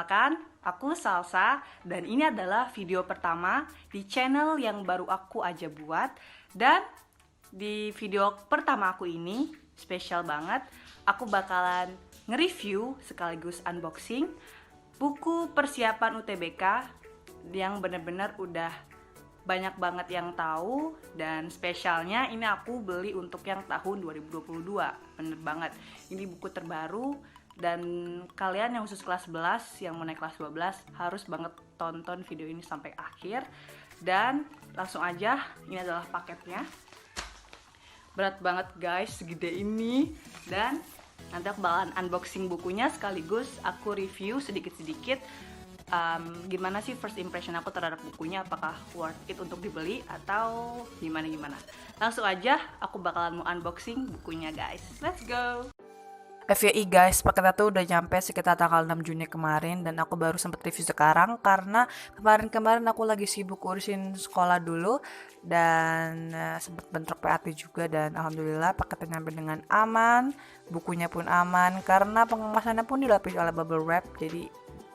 Perkenalkan, aku Salsa dan ini adalah video pertama di channel yang baru aku aja buat. Dan di video pertama aku ini, spesial banget, aku bakalan nge-review sekaligus unboxing buku persiapan UTBK yang bener-bener udah banyak banget yang tahu. Dan spesialnya ini aku beli untuk yang tahun 2022. Bener banget, ini buku terbaru. Dan kalian yang khusus kelas 11, yang mau naik kelas 12, harus banget tonton video ini sampai akhir. Dan langsung aja, ini adalah paketnya. Berat banget guys, segede ini. Dan nanti aku bakalan unboxing bukunya sekaligus aku review sedikit-sedikit gimana sih first impression aku terhadap bukunya, apakah worth it untuk dibeli atau gimana. Langsung aja aku bakalan mau unboxing bukunya guys. Let's go. FYI guys, paketnya tuh udah nyampe sekitar tanggal 6 Juni kemarin dan aku baru sempet review sekarang karena kemarin aku lagi sibuk urusin sekolah dulu dan sempet bentrok PAT juga. Dan alhamdulillah paketnya nyampe dengan aman, bukunya pun aman karena pengemasannya pun dilapis oleh bubble wrap, jadi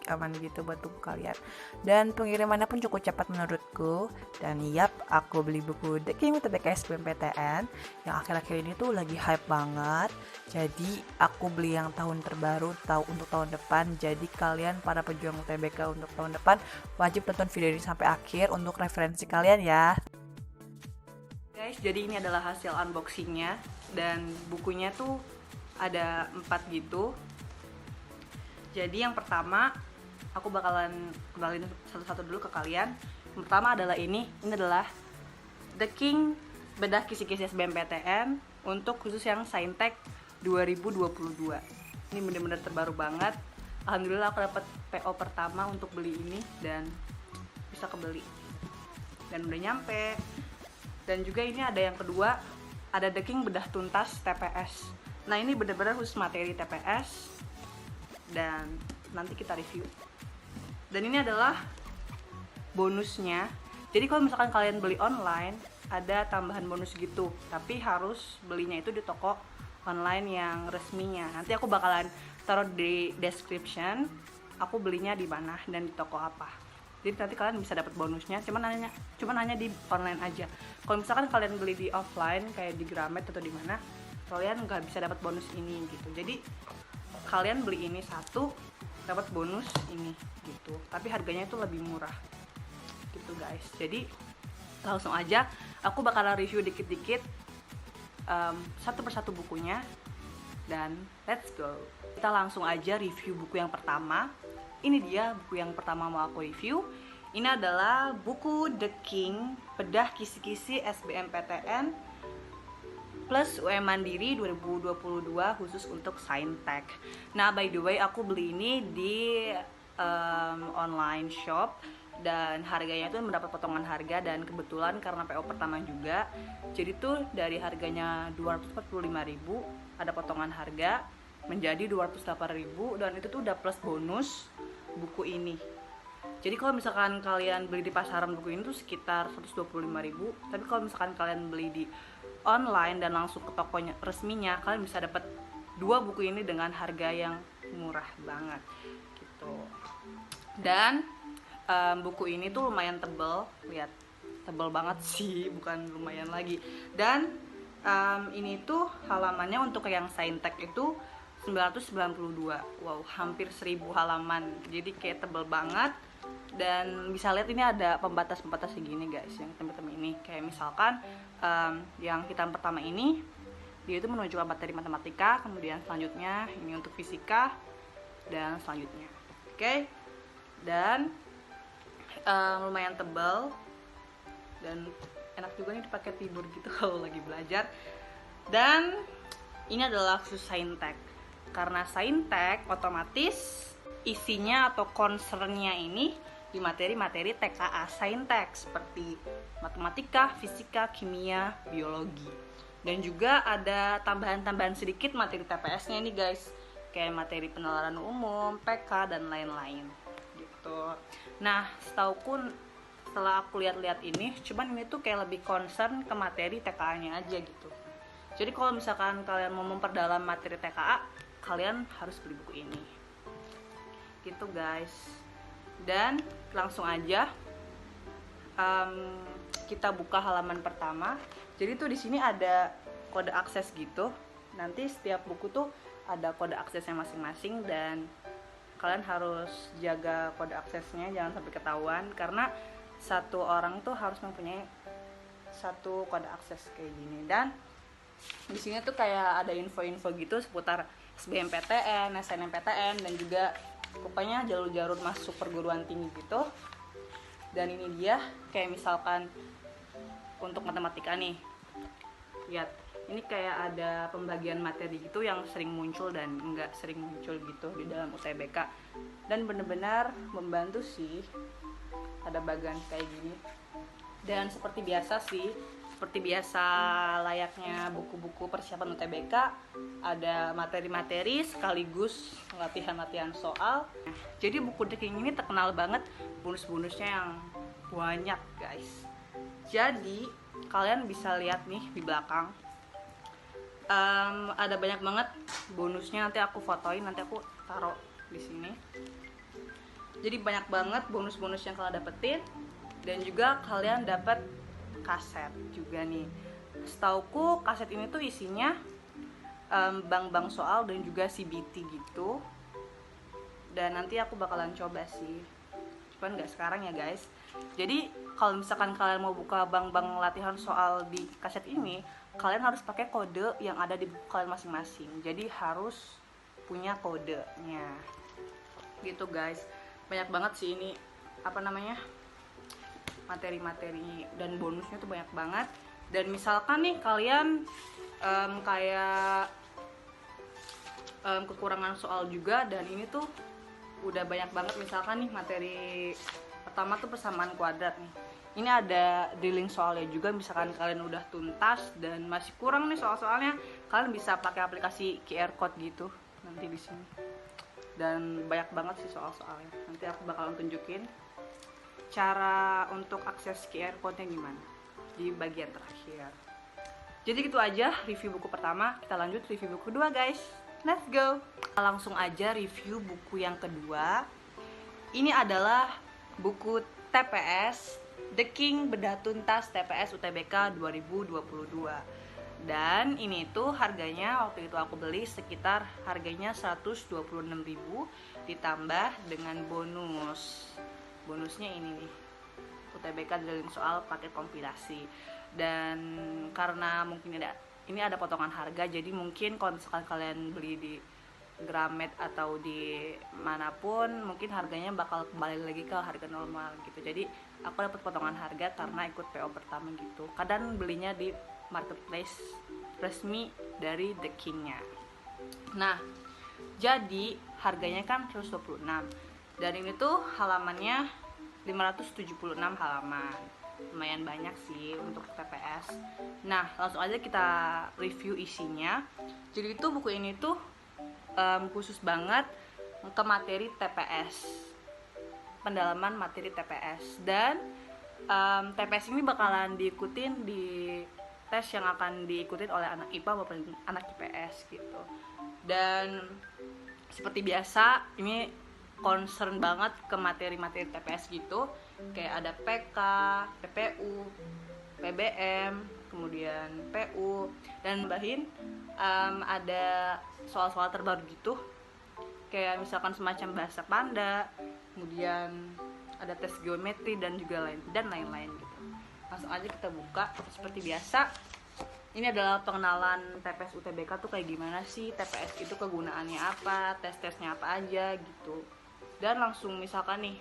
aman gitu buat buku kalian. Dan pengirimannya pun cukup cepat menurutku. Dan yap, aku beli buku The King UTBK SBMPTN yang akhir-akhir ini tuh lagi hype banget. Jadi aku beli yang tahun terbaru untuk tahun depan. Jadi kalian para pejuang UTBK untuk tahun depan wajib tonton video ini sampai akhir untuk referensi kalian ya. Guys, jadi ini adalah hasil unboxingnya. Dan bukunya tuh ada 4 gitu. Jadi yang pertama, aku bakalan kenalin satu-satu dulu ke kalian. Yang pertama adalah ini adalah The King Bedah Kisi-Kisi SBMPTN untuk khusus yang Saintek 2022. Ini bener-bener terbaru banget. Alhamdulillah aku dapat PO pertama untuk beli ini dan bisa kebeli. Dan udah nyampe. Dan juga ini ada yang kedua, ada The King Bedah Tuntas TPS. Nah ini bener-bener khusus materi TPS dan nanti kita review. Dan ini adalah bonusnya. Jadi kalau misalkan kalian beli online, ada tambahan bonus gitu. Tapi harus belinya itu di toko online yang resminya. Nanti aku bakalan taruh di description aku belinya di mana dan di toko apa. Jadi nanti kalian bisa dapat bonusnya. Cuman hanya di online aja. Kalau misalkan kalian beli di offline kayak di Gramet atau di mana, kalian nggak bisa dapat bonus ini gitu. Jadi kalian beli ini satu, dapat bonus ini gitu, tapi harganya itu lebih murah gitu guys. Jadi langsung aja aku bakalan review dikit-dikit satu persatu bukunya dan let's go. Kita langsung aja review buku yang pertama. Ini dia buku yang pertama mau aku review. Ini adalah buku The King Bedah Kisi-Kisi SBMPTN plus UM Mandiri 2022 khusus untuk Saintek. Nah by the way, aku beli ini di online shop dan harganya itu mendapat potongan harga. Dan kebetulan karena PO pertama juga, jadi tuh dari harganya 245.000 ada potongan harga menjadi 208.000 dan itu tuh udah plus bonus buku ini. Jadi kalau misalkan kalian beli di pasaran buku ini tuh sekitar 125.000, tapi kalau misalkan kalian beli di online dan langsung ke tokonya resminya, kalian bisa dapat 2 buku ini dengan harga yang murah banget gitu. Dan buku ini tuh lumayan tebel, lihat tebel banget sih, bukan lumayan lagi. Dan ini tuh halamannya untuk yang Saintek itu 992, wow hampir 1000 halaman, jadi kayak tebel banget. Dan bisa lihat ini ada pembatas-pembatas segini guys, yang hitam-hitam ini. Kayak misalkan yang hitam pertama ini, dia itu menunjukkan materi matematika, kemudian selanjutnya ini untuk fisika, dan selanjutnya. Oke. Dan lumayan tebal dan enak juga nih dipakai tidur gitu kalau lagi belajar. Dan ini adalah khusus Saintek. Karena Saintek otomatis isinya atau concernnya ini di materi-materi TKA Saintek seperti matematika, fisika, kimia, biologi. Dan juga ada tambahan-tambahan sedikit materi TPS-nya nih guys, kayak materi penalaran umum, PK dan lain-lain gitu. Nah, setauku setelah aku lihat-lihat ini, cuman ini tuh kayak lebih concern ke materi TKA-nya aja gitu. Jadi kalau misalkan kalian mau memperdalam materi TKA, kalian harus beli buku ini gitu guys. Dan langsung aja kita buka halaman pertama. Jadi tuh di sini ada kode akses gitu. Nanti setiap buku tuh ada kode aksesnya masing-masing dan kalian harus jaga kode aksesnya, jangan sampai ketahuan, karena satu orang tuh harus mempunyai satu kode akses kayak gini. Dan di sini tuh kayak ada info-info gitu seputar SBMPTN, SNMPTN, dan juga pokoknya jalur-jalur masuk perguruan tinggi gitu. Dan ini dia, kayak misalkan untuk matematika nih, lihat ini kayak ada pembagian materi gitu yang sering muncul dan enggak sering muncul gitu di dalam UTBK, dan benar-benar membantu sih ada bagian kayak gini. Dan seperti biasa layaknya buku-buku persiapan UTBK, ada materi-materi sekaligus latihan-latihan soal. Jadi buku The King ini terkenal banget bonus-bonusnya yang banyak guys. Jadi kalian bisa lihat nih di belakang, ada banyak banget bonusnya. Nanti aku fotoin, nanti aku taruh di sini. Jadi banyak banget bonus-bonus yang kalian dapetin, dan juga kalian dapat kaset juga nih. Setauku kaset ini tuh isinya bank-bank soal dan juga CBT gitu. Dan nanti aku bakalan coba sih, cuman nggak sekarang ya guys. Jadi kalau misalkan kalian mau buka bank-bank latihan soal di kaset ini, kalian harus pakai kode yang ada di buku kalian masing-masing. Jadi harus punya kodenya gitu guys. Banyak banget sih ini materi-materi dan bonusnya tuh banyak banget. Dan misalkan nih kalian kekurangan soal juga, dan ini tuh udah banyak banget. Misalkan nih materi pertama tuh persamaan kuadrat nih, ini ada drilling soalnya juga. Misalkan kalian udah tuntas dan masih kurang nih soal-soalnya, kalian bisa pakai aplikasi QR code gitu nanti di sini. Dan banyak banget sih soal-soalnya. Nanti aku bakalan tunjukin cara untuk akses QR code-nya gimana di bagian terakhir. Jadi gitu aja review buku pertama. Kita lanjut review buku kedua guys. Let's go. Langsung aja review buku yang kedua. Ini adalah buku TPS The King Bedah Tuntas TPS UTBK 2022. Dan ini tuh harganya waktu itu aku beli sekitar harganya 126.000 ditambah dengan bonus. Bonusnya ini nih, UTBK drilling soal paket kompilasi. Dan karena mungkin ini ada potongan harga, jadi mungkin kalau misalkan kalian beli di Gramet atau di manapun, mungkin harganya bakal kembali lagi ke harga normal gitu. Jadi aku dapat potongan harga karena ikut PO pertama gitu. Kadang belinya di marketplace resmi dari The King-nya. Nah, jadi harganya kan 126. Dan ini tuh halamannya 576 halaman. Lumayan banyak sih untuk TPS. Nah, langsung aja kita review isinya. Jadi itu buku ini tuh khusus banget ke materi TPS, pendalaman materi TPS. Dan TPS ini bakalan diikutin di tes yang akan diikutin oleh anak IPA maupun anak IPS gitu. Dan seperti biasa ini concern banget ke materi-materi TPS gitu, kayak ada PK, PPU, PBM, kemudian PU, dan nambahin ada soal-soal terbaru gitu, kayak misalkan semacam bahasa Panda, kemudian ada tes geometri dan juga lain-lain gitu. Langsung aja kita buka. Seperti biasa, ini adalah pengenalan TPS UTBK tuh kayak gimana sih, TPS itu kegunaannya apa, tes-tesnya apa aja gitu. Dan langsung misalkan nih,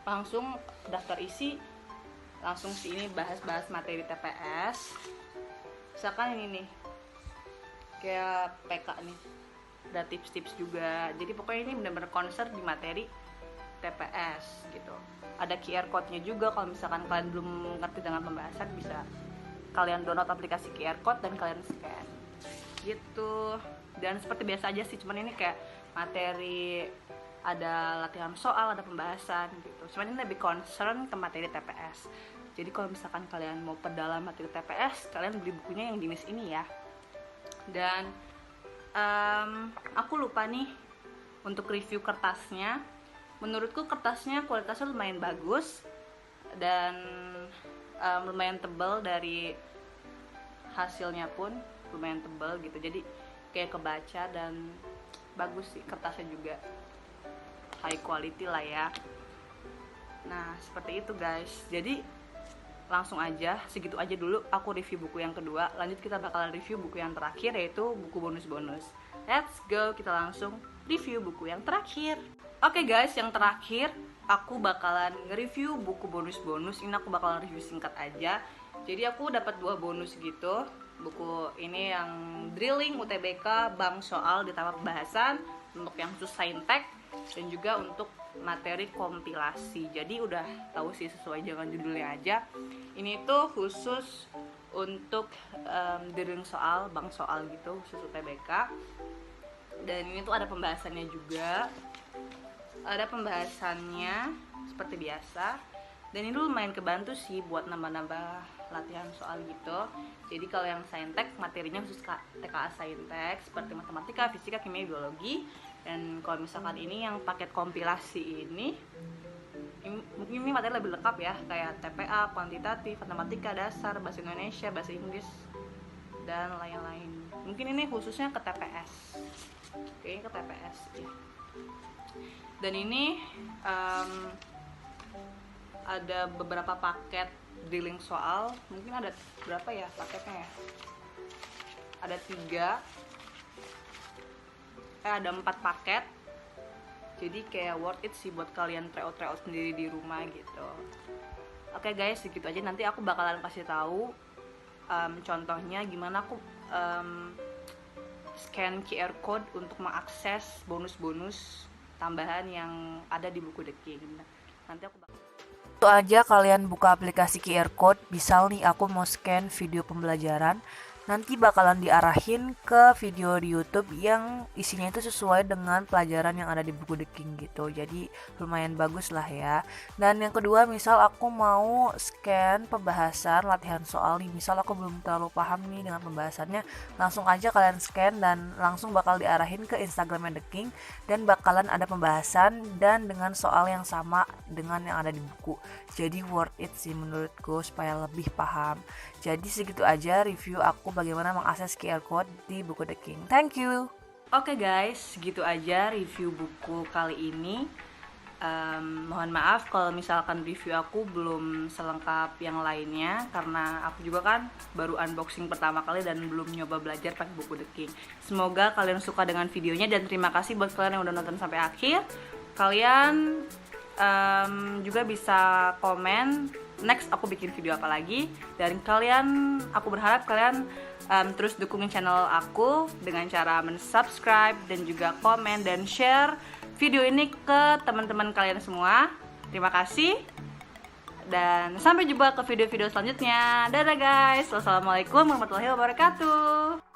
langsung daftar isi, langsung sini bahas-bahas materi TPS. Misalkan ini nih, kayak PK nih, ada tips-tips juga. Jadi pokoknya ini benar-benar concern di materi TPS gitu. Ada QR code-nya juga, kalau misalkan kalian belum ngerti dengan pembahasan, bisa kalian download aplikasi QR code dan kalian scan gitu. Dan seperti biasa aja sih, cuman ini kayak materi, ada latihan soal, ada pembahasan gitu. Cuman ini lebih concern ke materi TPS. Jadi kalau misalkan kalian mau perdalam materi TPS, kalian beli bukunya yang jenis ini ya. Dan aku lupa nih untuk review kertasnya. menurutku kertasnya kualitasnya lumayan bagus dan lumayan tebal, dari hasilnya pun lumayan tebal gitu, jadi kayak kebaca dan bagus sih, kertasnya juga high quality lah ya. Nah seperti itu guys, jadi langsung aja, segitu aja dulu aku review buku yang kedua. Lanjut kita bakalan review buku yang terakhir, yaitu buku bonus-bonus. Let's go, kita langsung review buku yang terakhir. Oke guys, yang terakhir aku bakalan nge-review buku bonus-bonus. Ini aku bakalan review singkat aja. Jadi aku dapat 2 bonus gitu. Buku ini yang drilling UTBK, bank soal ditambah pembahasan untuk yang khusus saintek dan juga untuk materi kompilasi. Jadi udah tahu sih sesuai dengan judulnya aja. Ini tuh khusus untuk drilling soal, bank soal gitu, khusus UTBK. Dan ini tuh ada pembahasannya juga. Ada pembahasannya seperti biasa. Dan ini lumayan kebantu sih buat nambah-nambah latihan soal gitu. Jadi kalau yang saintek, materinya khusus TKA saintek seperti matematika, fisika, kimia, biologi. Dan kalau misalkan ini yang paket kompilasi ini materi lebih lengkap ya, kayak TPA, kuantitatif, matematika dasar, bahasa Indonesia, bahasa Inggris, dan lain-lain. Mungkin ini khususnya ke TPS. Kayaknya ke TPS ya. Dan ini ada beberapa paket drilling soal. Mungkin ada berapa ya paketnya ya? Ada 4 paket. Jadi kayak worth it sih buat kalian tryout sendiri di rumah gitu. Oke guys, segitu aja. Nanti aku bakalan kasih tahu contohnya gimana aku scan QR code untuk mengakses bonus-bonus tambahan yang ada di buku The King. Nanti aku itu aja, kalian buka aplikasi QR code, misal nih aku mau scan video pembelajaran, nanti bakalan diarahin ke video di YouTube yang isinya itu sesuai dengan pelajaran yang ada di buku The King gitu. Jadi lumayan bagus lah ya. Dan yang kedua, misal aku mau scan pembahasan latihan soal nih, misal aku belum terlalu paham nih dengan pembahasannya, langsung aja kalian scan dan langsung bakal diarahin ke Instagram The King, dan bakalan ada pembahasan dan dengan soal yang sama dengan yang ada di buku. Jadi worth it sih menurutku, supaya lebih paham. Jadi segitu aja review aku bagaimana mengakses QR code di buku The King. Thank you. Oke guys, segitu aja review buku kali ini. Mohon maaf kalau misalkan review aku belum selengkap yang lainnya, karena aku juga kan baru unboxing pertama kali dan belum nyoba belajar pakai buku The King. Semoga kalian suka dengan videonya, dan terima kasih buat kalian yang udah nonton sampai akhir. Kalian juga bisa komen next aku bikin video apa lagi, dan kalian, aku berharap kalian terus dukungin channel aku dengan cara mensubscribe dan juga komen dan share video ini ke teman-teman kalian semua. Terima kasih dan sampai jumpa ke video-video selanjutnya. Dadah guys, wassalamualaikum warahmatullahi wabarakatuh.